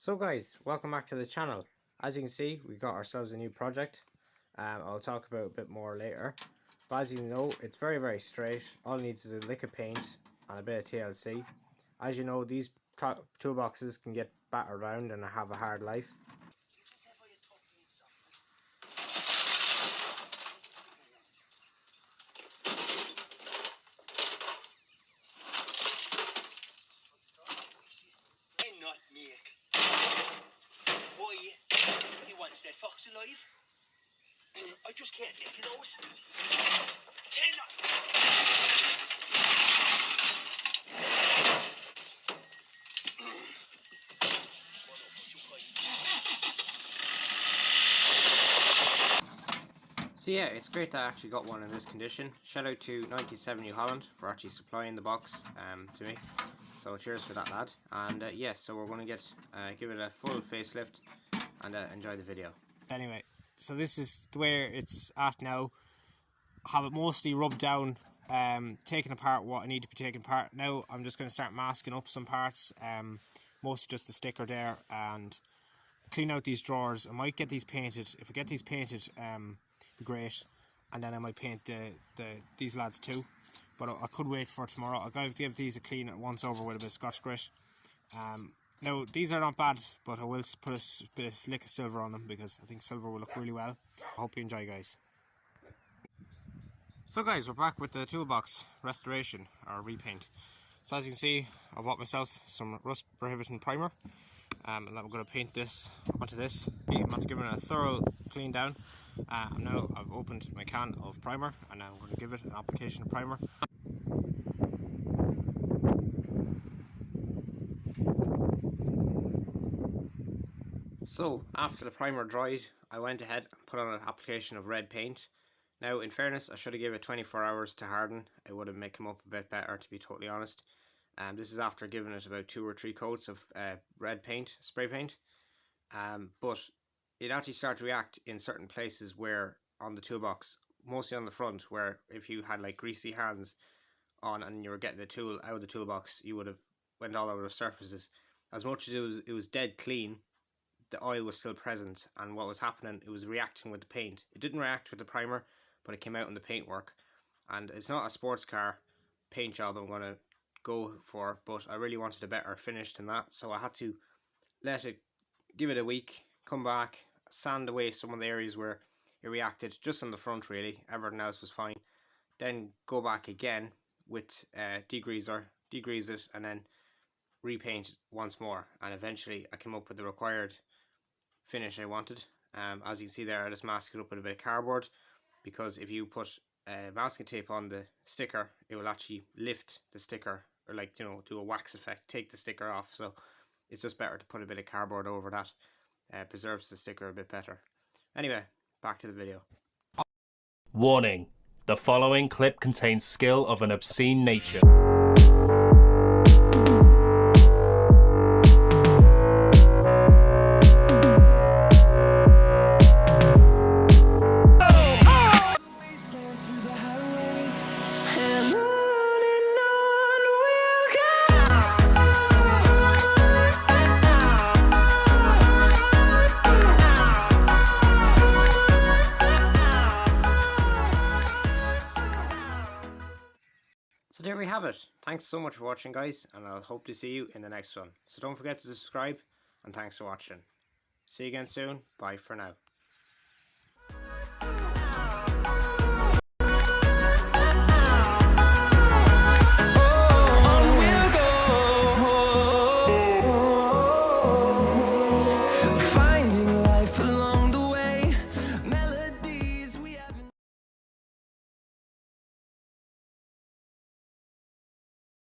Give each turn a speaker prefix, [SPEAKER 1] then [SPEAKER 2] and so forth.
[SPEAKER 1] So guys, welcome back to the channel. As you can see, we got ourselves a new project. I'll talk about a bit more later. But as you know, it's very straight. All it needs is a lick of paint and a bit of TLC. As you know, these toolboxes can get battered around and have a hard life.
[SPEAKER 2] He wants that fox alive. I just can't make it out.
[SPEAKER 1] So yeah, it's great that I actually got one in this condition. Shout out to 97 Holland for actually supplying the box to me. So cheers for that, lad. And yeah, so we're going to give it a full facelift and enjoy the video. Anyway, so this is the way it's at now. Have it mostly rubbed down, taking apart what I need to be taken apart. Now I'm just going to start masking up some parts, mostly just the sticker there, and clean out these drawers. I might get these painted. If I get these painted, great, and then I might paint these lads too, but I could wait for tomorrow. I'll give these a clean once over with a bit of Scotch Grit. Now these are not bad, but I will put a bit of slick of silver on them because I think silver will look really well. I hope you enjoy, guys. So guys, we're back with the Toolbox restoration or repaint. So as you can see, I bought myself some rust prohibiting primer, and I'm going to paint this onto this. I'm going to give it a thorough clean down. Now I've opened my can of primer, and now I'm going to give it an application of primer. So after the primer dried, I went ahead and put on an application of red paint. Now in fairness, I should have given it 24 hours to harden. It would have come up a bit better, to be totally honest. This is after giving it about 2 or 3 coats of red paint, spray paint. But it actually started to react in certain places where on the toolbox, mostly on the front, where if you had like greasy hands on and you were getting the tool out of the toolbox, you would have went all over the surfaces. As much as it was dead clean, the oil was still present, and what was happening, it was reacting with the paint. It didn't react with the primer, but it came out in the paintwork. And it's not a sports car paint job I'm going to go for, but I really wanted a better finish than that, so I had to give it a week, come back, sand away some of the areas where it reacted, just on the front really. Everything else was fine. Then go back again with degreaser, degrease it, and then repaint it once more, and eventually I came up with the required finish I wanted. As you can see there, I just masked it up with a bit of cardboard, because if you put masking tape on the sticker, it will actually lift the sticker, or like, you know, do a wax effect, take the sticker off. So it's just better to put a bit of cardboard over that. Preserves the sticker a bit better. Anyway, back to the video.
[SPEAKER 3] Warning: the following clip contains skill of an obscene nature.
[SPEAKER 1] So there we have it. Thanks so much for watching, guys, and I'll hope to see you in the next one. So don't forget to subscribe, and thanks for watching. See you again soon. Bye for now.